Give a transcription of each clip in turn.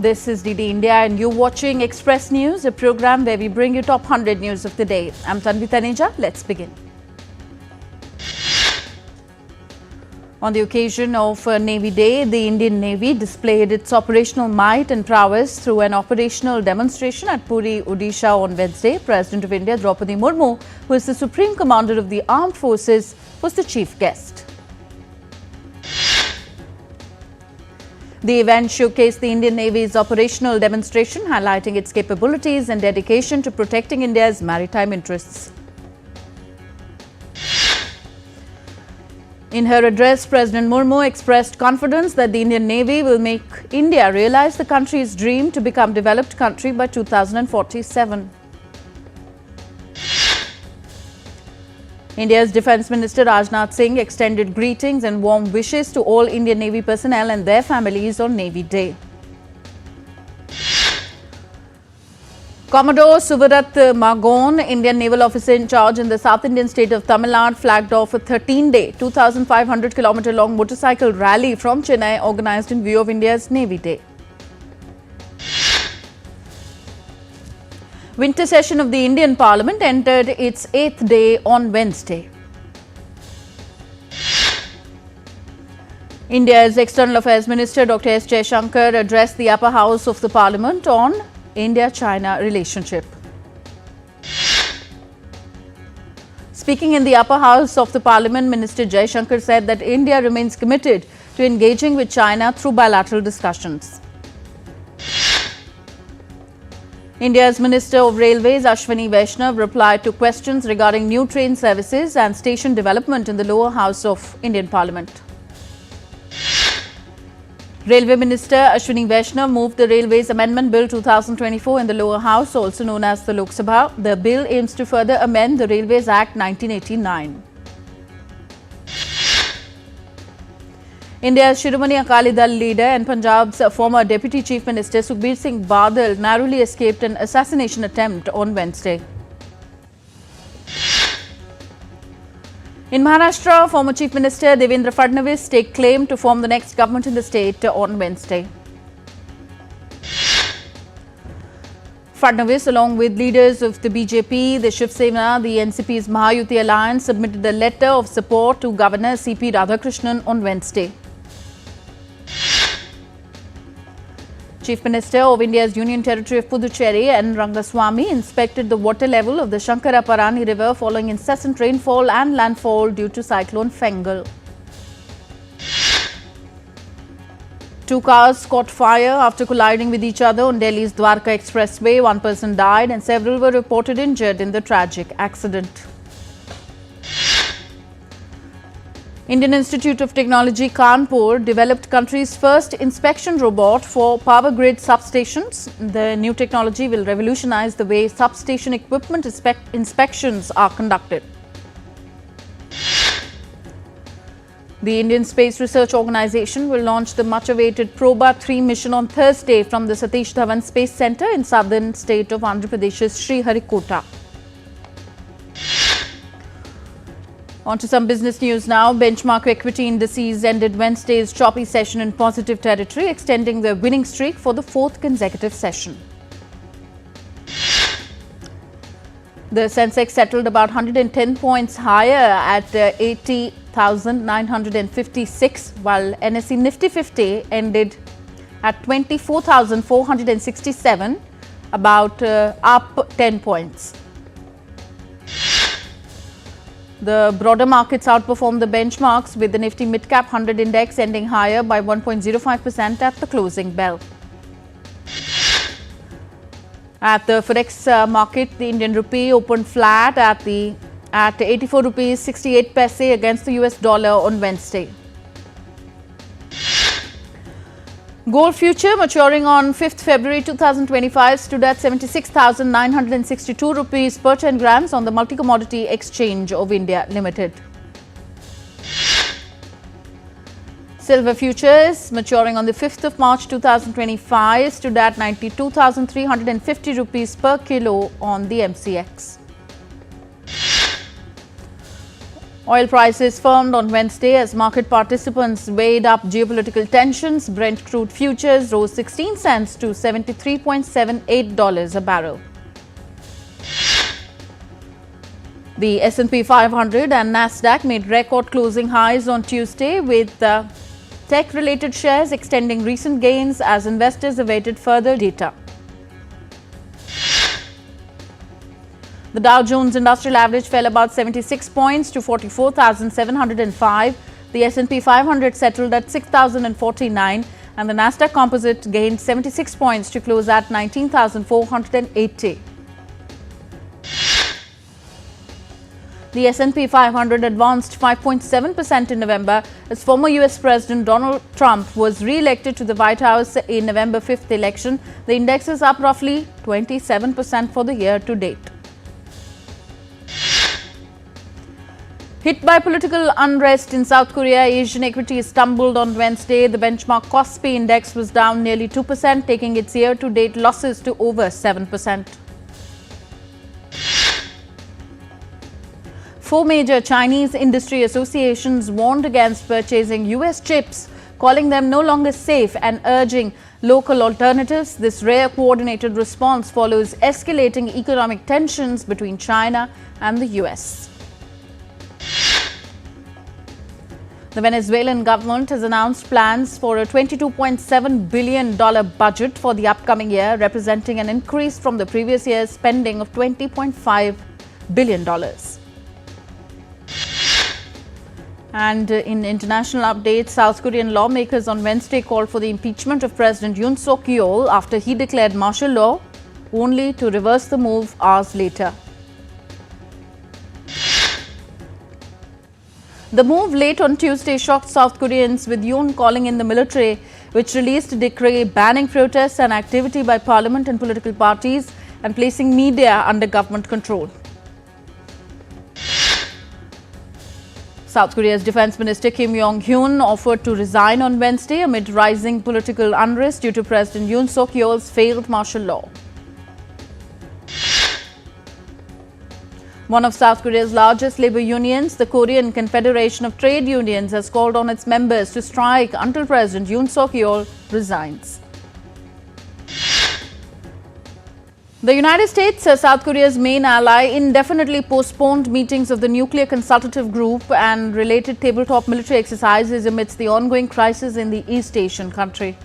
This is DD India and you're watching Express News, a program where we bring you top 100 news of the day. I'm Tanvi Taneja. Let's begin. On the occasion of Navy Day, the Indian Navy displayed its operational might and prowess through an operational demonstration at Puri, Odisha on Wednesday. President of India, Draupadi Murmu, who is the Supreme Commander of the Armed Forces, was the chief guest. The event showcased the Indian Navy's operational demonstration, highlighting its capabilities and dedication to protecting India's maritime interests. In her address, President Murmu expressed confidence that the Indian Navy will make India realize the country's dream to become a developed country by 2047. India's Defence Minister Rajnath Singh extended greetings and warm wishes to all Indian Navy personnel and their families on Navy Day. Commodore Suvarat Magon, Indian naval officer in charge in the South Indian state of Tamil Nadu, flagged off a 13-day, 2,500-kilometer-long motorcycle rally from Chennai organised in view of India's Navy Day. Winter session of the Indian Parliament entered its 8th day on Wednesday. India's External Affairs Minister Dr. S. Jaishankar addressed the upper house of the Parliament on India-China relationship. Speaking in the upper house of the Parliament, Minister Jaishankar said that India remains committed to engaging with China through bilateral discussions. India's Minister of Railways Ashwini Vaishnav replied to questions regarding new train services and station development in the lower house of Indian Parliament. Railway Minister Ashwini Vaishnav moved the Railways Amendment Bill 2024 in the lower house, also known as the Lok Sabha. The bill aims to further amend the Railways Act 1989. India's Shiromani Akali Dal leader and Punjab's former Deputy Chief Minister Sukhbir Singh Badal narrowly escaped an assassination attempt on Wednesday. In Maharashtra, former Chief Minister Devendra Fadnavis staked claim to form the next government in the state on Wednesday. Fadnavis, along with leaders of the BJP, the Shiv Sena, the NCP's Mahayuti alliance, submitted a letter of support to Governor C.P. Radhakrishnan on Wednesday. Chief Minister of India's Union Territory of Puducherry N. Rangaswamy inspected the water level of the Shankaraparani River following incessant rainfall and landfall due to cyclone Fengal. Two cars caught fire after colliding with each other on Delhi's Dwarka Expressway. One person died and several were reported injured in the tragic accident. Indian Institute of Technology Kanpur developed country's first inspection robot for power grid substations. The new technology will revolutionize the way substation equipment inspections are conducted. The Indian Space Research Organisation will launch the much-awaited Proba 3 mission on Thursday from the Satish Dhawan Space Centre in southern state of Andhra Pradesh's Sriharikota. On to some business news now. Benchmark equity indices ended Wednesday's choppy session in positive territory, extending their winning streak for the fourth consecutive session. The Sensex settled about 110 points higher at 80,956, while NSE Nifty 50 ended at 24,467, about up 10 points. The broader markets outperformed the benchmarks, with the Nifty Mid-Cap 100 index ending higher by 1.05% at the closing bell. At the Forex market, the Indian rupee opened flat at 84 rupees 68 paise against the US dollar on Wednesday. Gold future maturing on 5th February 2025 stood at 76,962 rupees per 10 grams on the Multi-Commodity Exchange of India Limited. Silver futures maturing on the 5th of March 2025 stood at 92,350 rupees per kilo on the MCX. Oil prices firmed on Wednesday as market participants weighed up geopolitical tensions. Brent crude futures rose 16 cents to $73.78 a barrel. The S&P 500 and NASDAQ made record closing highs on Tuesday, with tech-related shares extending recent gains as investors awaited further data. The Dow Jones Industrial Average fell about 76 points to 44,705. The S&P 500 settled at 6,049 and the NASDAQ Composite gained 76 points to close at 19,480. The S&P 500 advanced 5.7% in November as former US President Donald Trump was re-elected to the White House in November 5th election. The index is up roughly 27% for the year to date. Hit by political unrest in South Korea, Asian equities stumbled on Wednesday. The benchmark Kospi index was down nearly 2%, taking its year-to-date losses to over 7%. Four major Chinese industry associations warned against purchasing US chips, calling them no longer safe and urging local alternatives. This rare coordinated response follows escalating economic tensions between China and the US. The Venezuelan government has announced plans for a $22.7 billion budget for the upcoming year, representing an increase from the previous year's spending of $20.5 billion. And in international updates, South Korean lawmakers on Wednesday called for the impeachment of President Yoon Suk-yeol after he declared martial law, only to reverse the move hours later. The move late on Tuesday shocked South Koreans, with Yoon calling in the military, which released a decree banning protests and activity by parliament and political parties and placing media under government control. South Korea's Defense Minister Kim Yong-hyun offered to resign on Wednesday amid rising political unrest due to President Yoon Suk-yeol's failed martial law. One of South Korea's largest labor unions, the Korean Confederation of Trade Unions, has called on its members to strike until President Yoon Suk-yeol resigns. The United States, South Korea's main ally, indefinitely postponed meetings of the Nuclear Consultative Group and related tabletop military exercises amidst the ongoing crisis in the East Asian country.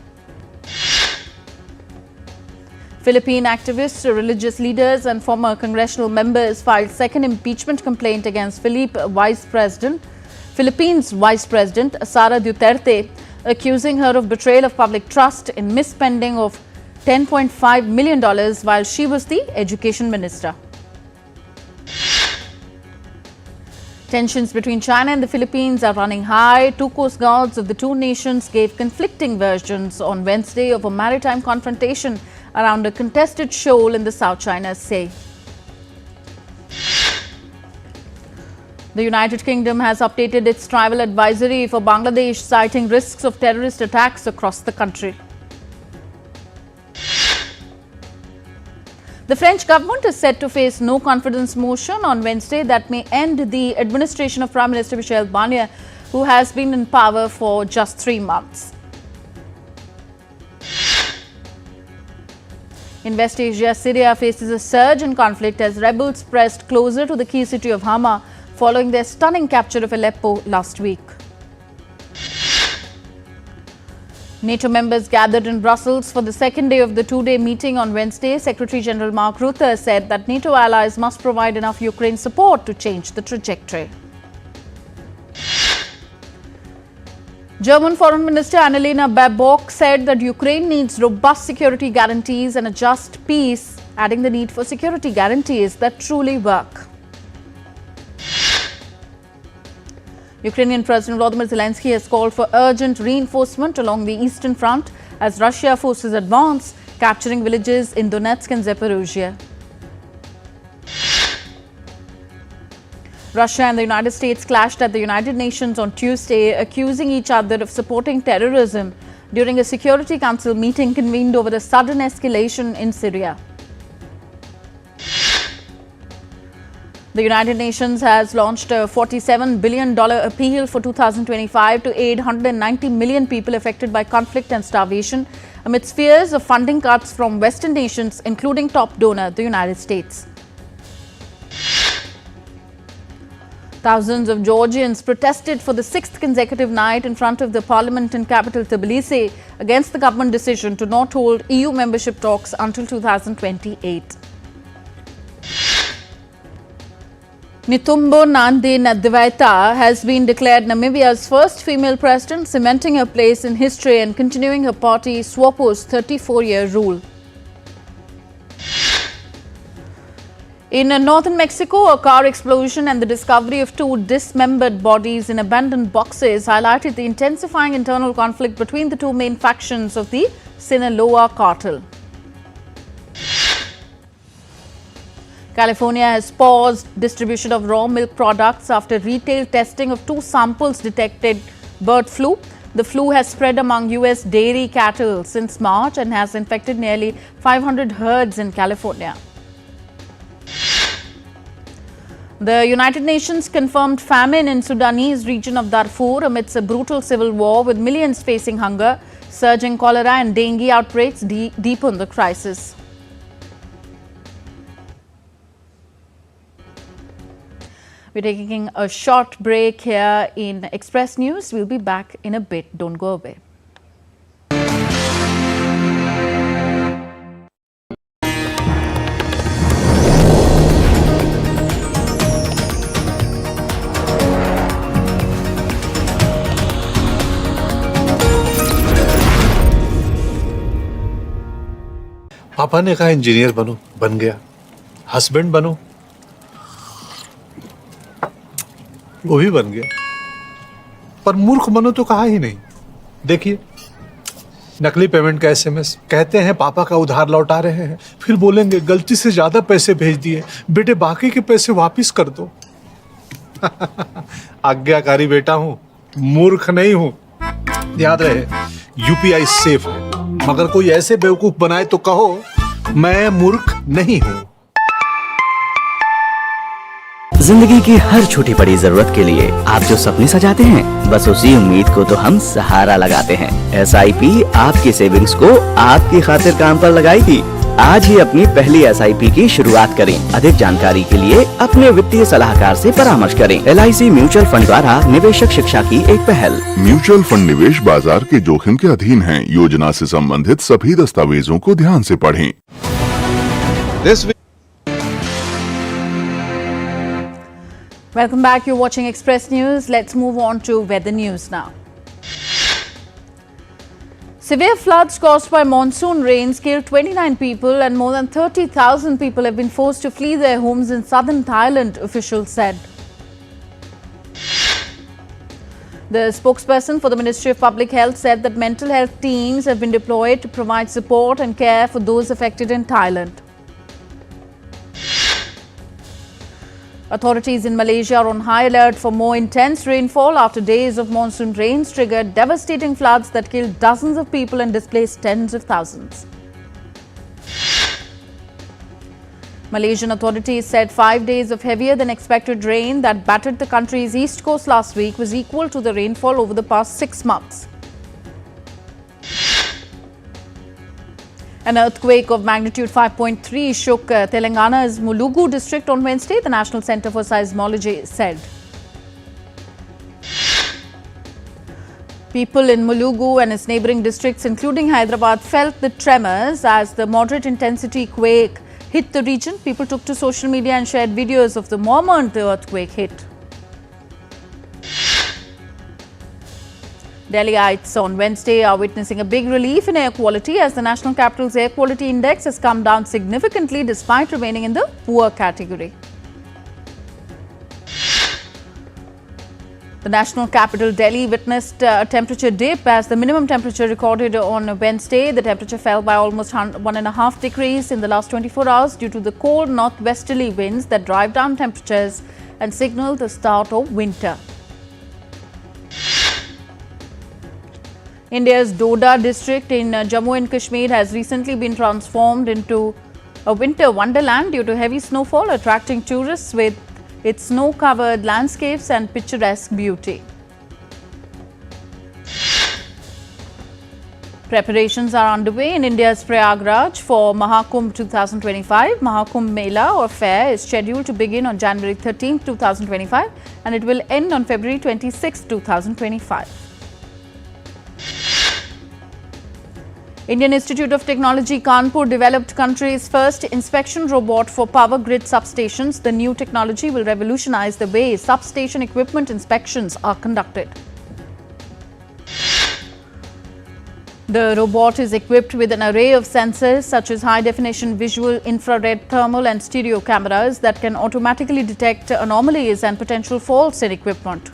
Philippine activists, religious leaders and former congressional members filed second impeachment complaint against Philippines Vice President Sara Duterte, accusing her of betrayal of public trust in misspending of $10.5 million while she was the education minister. Tensions between China and the Philippines are running high. Two coast guards of the two nations gave conflicting versions on Wednesday of a maritime confrontation around a contested shoal in the South China Sea. The United Kingdom has updated its travel advisory for Bangladesh, citing risks of terrorist attacks across the country. The French government is set to face no confidence motion on Wednesday that may end the administration of Prime Minister Michel Barnier, who has been in power for just 3 months. In West Asia, Syria faces a surge in conflict as rebels pressed closer to the key city of Hama following their stunning capture of Aleppo last week. NATO members gathered in Brussels for the second day of the two-day meeting on Wednesday. Secretary General Mark Rutte said that NATO allies must provide enough Ukraine support to change the trajectory. German Foreign Minister Annalena Baerbock said that Ukraine needs robust security guarantees and a just peace, adding the need for security guarantees that truly work. Ukrainian President Volodymyr Zelensky has called for urgent reinforcement along the eastern front as Russia forces advance, capturing villages in Donetsk and Zaporizhia. Russia and the United States clashed at the United Nations on Tuesday, accusing each other of supporting terrorism during a Security Council meeting convened over a sudden escalation in Syria. The United Nations has launched a $47 billion appeal for 2025 to aid 190 million people affected by conflict and starvation amidst fears of funding cuts from Western nations, including top donor, the United States. Thousands of Georgians protested for the sixth consecutive night in front of the parliament in capital Tbilisi against the government decision to not hold EU membership talks until 2028. Netumbo Nandi-Ndaitwah has been declared Namibia's first female president, cementing her place in history and continuing her party SWAPO's 34-year rule. In northern Mexico, a car explosion and the discovery of two dismembered bodies in abandoned boxes highlighted the intensifying internal conflict between the two main factions of the Sinaloa cartel. California has paused distribution of raw milk products after retail testing of two samples detected bird flu. The flu has spread among U.S. dairy cattle since March and has infected nearly 500 herds in California. The United Nations confirmed famine in Sudanese region of Darfur amidst a brutal civil war with millions facing hunger. Surging cholera and dengue outbreaks deepen the crisis. We're taking a short break here in Express News. We'll be back in a bit. Don't go away. पापा ने कहा engineer बनो, बन गया। Husband बनो, वो भी बन गया। पर मूर्ख बनो तो कहा ही नहीं। देखिए, नकली पेमेंट का एसएमएस, कहते हैं पापा का उधार लौटा रहे हैं, फिर बोलेंगे गलती से ज्यादा पैसे भेज दिए, बेटे बाकी के पैसे वापिस कर दो। आज्ञाकारी बेटा हूं, मूर्ख नहीं हूं। याद रहे, यूपीआई सेफ है, मगर कोई ऐसे बेवकूफ बनाए तो कहो मैं मूर्ख नहीं हूं। जिंदगी की हर छोटी बड़ी जरूरत के लिए आप जो सपने सजाते हैं, बस उसी उम्मीद को तो हम सहारा लगाते हैं। एसआईपी आपकी सेविंग्स को आपकी खातिर काम पर लगाएगी। आज ही अपनी पहली एसआईपी की शुरुआत करें। अधिक जानकारी के लिए अपने वित्तीय सलाहकार से परामर्श करें। एलआईसी म्यूचुअल फंड द्वारा निवेशक शिक्षा की एक पहल। म्यूचुअल फंड निवेश बाजार के जोखिम के अधीन है। योजना से संबंधित सभी दस्तावेजों को ध्यान से पढ़ें। Welcome back. You're watching Express News. Let's move on to weather news now. Severe floods caused by monsoon rains killed 29 people and more than 30,000 people have been forced to flee their homes in southern Thailand, officials said. The spokesperson for the Ministry of Public Health said that mental health teams have been deployed to provide support and care for those affected in Thailand. Authorities in Malaysia are on high alert for more intense rainfall after days of monsoon rains triggered devastating floods that killed dozens of people and displaced tens of thousands. Malaysian authorities said 5 days of heavier than expected rain that battered the country's east coast last week was equal to the rainfall over the past 6 months. An earthquake of magnitude 5.3 shook Telangana's Mulugu district on Wednesday, the National Centre for Seismology said. People in Mulugu and its neighbouring districts, including Hyderabad, felt the tremors as the moderate intensity quake hit the region. People took to social media and shared videos of the moment the earthquake hit. Delhiites on Wednesday are witnessing a big relief in air quality as the national capital's air quality index has come down significantly despite remaining in the poor category. The national capital Delhi witnessed a temperature dip as the minimum temperature recorded on Wednesday. The temperature fell by almost 1.5 degrees in the last 24 hours due to the cold northwesterly winds that drive down temperatures and signal the start of winter. India's Doda district in Jammu and Kashmir has recently been transformed into a winter wonderland due to heavy snowfall, attracting tourists with its snow-covered landscapes and picturesque beauty. Preparations are underway in India's Prayagraj for Mahakumbh 2025. Mahakumbh Mela or fair is scheduled to begin on January 13, 2025 and it will end on February 26, 2025. Indian Institute of Technology Kanpur developed country's first inspection robot for power grid substations. The new technology will revolutionize the way substation equipment inspections are conducted. The robot is equipped with an array of sensors such as high-definition visual, infrared, thermal and stereo cameras that can automatically detect anomalies and potential faults in equipment.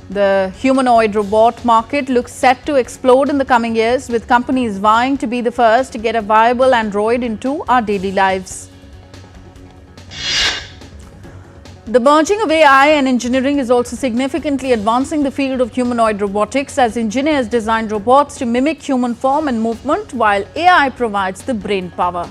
The humanoid robot market looks set to explode in the coming years, with companies vying to be the first to get a viable android into our daily lives. The merging of AI and engineering is also significantly advancing the field of humanoid robotics, as engineers design robots to mimic human form and movement, while AI provides the brain power.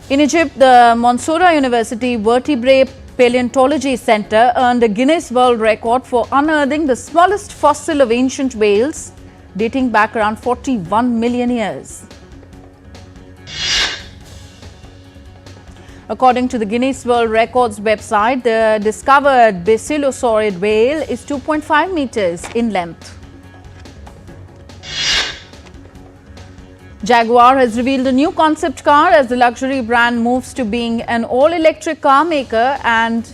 In Egypt, the Mansoura University Vertebrate Paleontology Center earned a Guinness World Record for unearthing the smallest fossil of ancient whales, dating back around 41 million years. According to the Guinness World Records website, the discovered basilosaurid whale is 2.5 meters in length. Jaguar has revealed a new concept car as the luxury brand moves to being an all-electric car maker and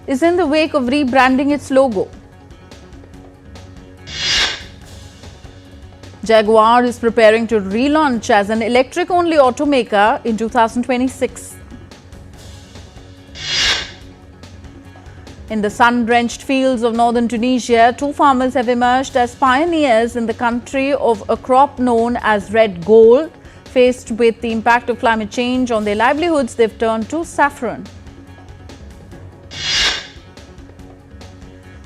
is in the wake of rebranding its logo. Jaguar is preparing to relaunch as an electric-only automaker in 2026. In the sun-drenched fields of northern Tunisia, two farmers have emerged as pioneers in the country of a crop known as red gold. Faced with the impact of climate change on their livelihoods, they've turned to saffron.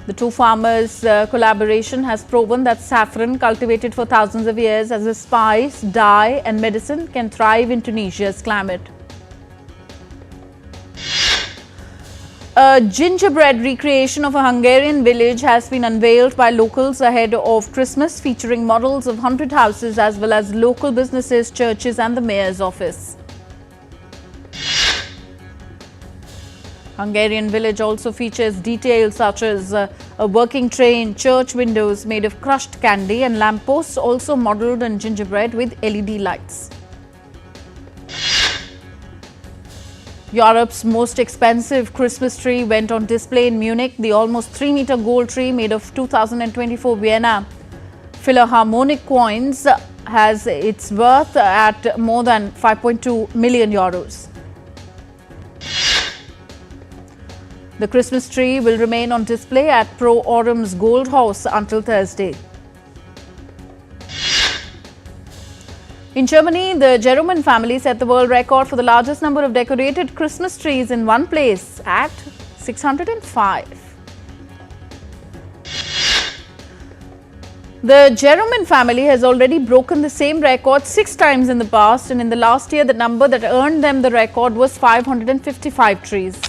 The two farmers' collaboration has proven that saffron, cultivated for thousands of years as a spice, dye and medicine, can thrive in Tunisia's climate. A gingerbread recreation of a Hungarian village has been unveiled by locals ahead of Christmas, featuring models of 100 houses as well as local businesses, churches and the mayor's office. Hungarian village also features details such as a working train, church windows made of crushed candy and lampposts also modelled on gingerbread with LED lights. Europe's most expensive Christmas tree went on display in Munich. The almost 3-meter gold tree made of 2024 Vienna Philharmonic coins has its worth at more than 5.2 million euros. The Christmas tree will remain on display at Pro Orum's Gold House until Thursday. In Germany, the German family set the world record for the largest number of decorated Christmas trees in one place at 605. The German family has already broken the same record 6 times in the past, and in the last year, the number that earned them the record was 555 trees.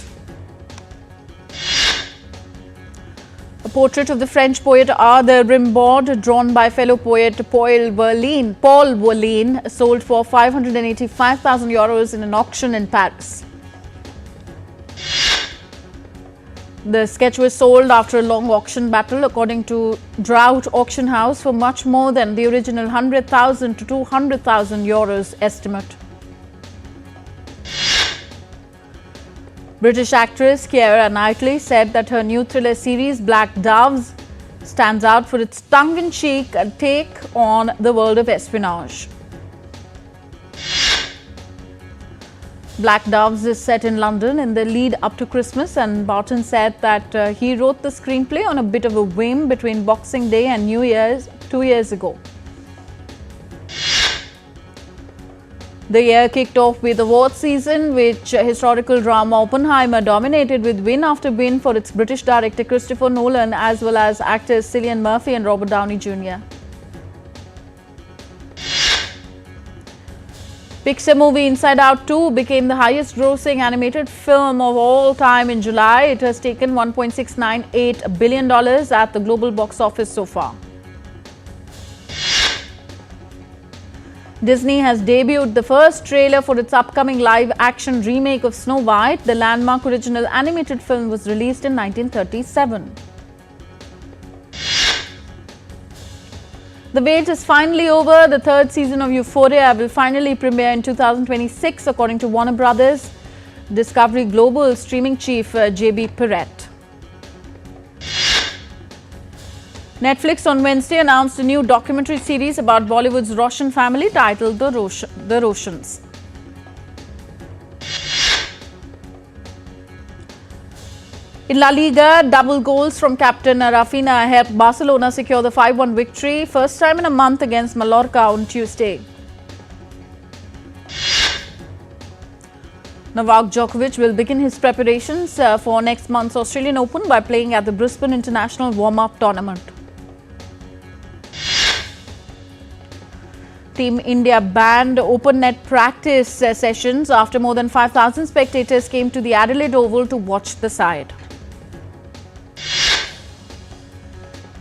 A portrait of the French poet Arthur Rimbaud, drawn by fellow poet Paul Verlaine, sold for 585,000 euros in an auction in Paris. The sketch was sold after a long auction battle, according to Drought Auction House, for much more than the original 100,000 to 200,000 euros estimate. British actress Keira Knightley said that her new thriller series Black Doves stands out for its tongue-in-cheek take on the world of espionage. Black Doves is set in London in the lead up to Christmas, and Barton said that he wrote the screenplay on a bit of a whim between Boxing Day and New Year's 2 years ago. The year kicked off with award season, which historical drama Oppenheimer dominated with win after win for its British director Christopher Nolan, as well as actors Cillian Murphy and Robert Downey Jr. Pixar movie Inside Out 2 became the highest grossing animated film of all time in July. It has taken $1.698 billion at the global box office so far. Disney has debuted the first trailer for its upcoming live-action remake of Snow White. The landmark original animated film was released in 1937. The wait is finally over. The third season of Euphoria will finally premiere in 2026, according to Warner Brothers Discovery Global streaming chief J.B. Perrett. Netflix on Wednesday announced a new documentary series about Bollywood's Roshan family titled The Roshans. In La Liga, double goals from captain Rafinha helped Barcelona secure the 5-1 victory, first time in a month against Mallorca on Tuesday. Novak Djokovic will begin his preparations for next month's Australian Open by playing at the Brisbane International Warm-Up Tournament. Team India banned open net practice sessions after more than 5,000 spectators came to the Adelaide Oval to watch the side.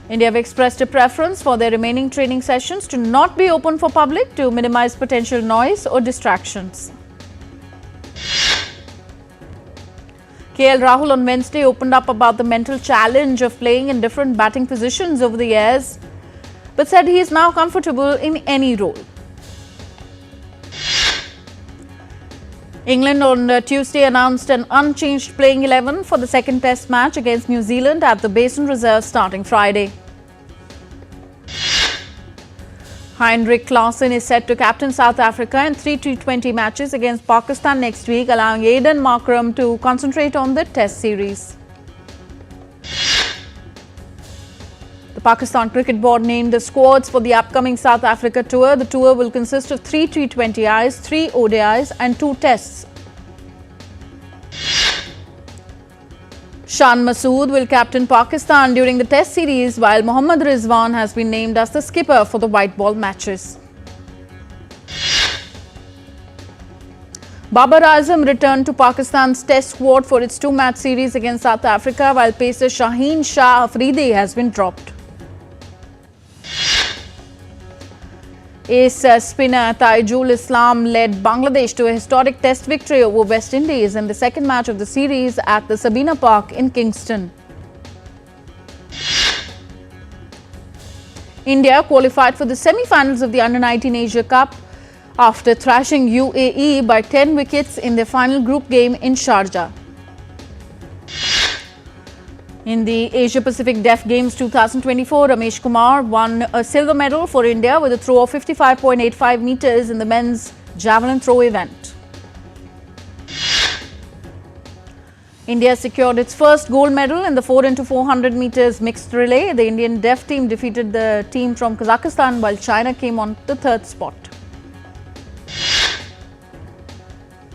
India have expressed a preference for their remaining training sessions to not be open for public to minimize potential noise or distractions. KL Rahul on Wednesday opened up about the mental challenge of playing in different batting positions over the years, but said he is now comfortable in any role. England on Tuesday announced an unchanged playing 11 for the second test match against New Zealand at the Basin Reserve starting Friday. Heinrich Klaasen is set to captain South Africa in 3 T20 matches against Pakistan next week, allowing Aiden Markram to concentrate on the test series. The Pakistan Cricket Board named the squads for the upcoming South Africa tour. The tour will consist of 3 T20Is, 3 ODIs and 2 tests. Shan Masood will captain Pakistan during the test series, while Mohammad Rizwan has been named as the skipper for the white ball matches. Babar Azam returned to Pakistan's test squad for its 2-match series against South Africa, while pacer Shaheen Shah Afridi has been dropped. Ace spinner Taijul Islam led Bangladesh to a historic test victory over West Indies in the second match of the series at the Sabina Park in Kingston. India qualified for the semi-finals of the Under-19 Asia Cup after thrashing UAE by 10 wickets in their final group game in Sharjah. In the Asia Pacific Deaf Games 2024, Ramesh Kumar won a silver medal for India with a throw of 55.85 meters in the men's javelin throw event. India secured its first gold medal in the 4x400 meters mixed relay. The Indian Deaf team defeated the team from Kazakhstan, while China came on the third spot.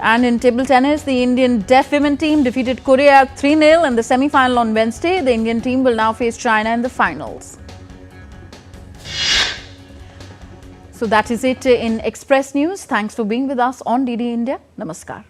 And in table tennis, the Indian Deaf women team defeated Korea 3-0 in the semi-final on Wednesday. The Indian team will now face China in the finals. So that is it in Express News. Thanks for being with us on DD India. Namaskar.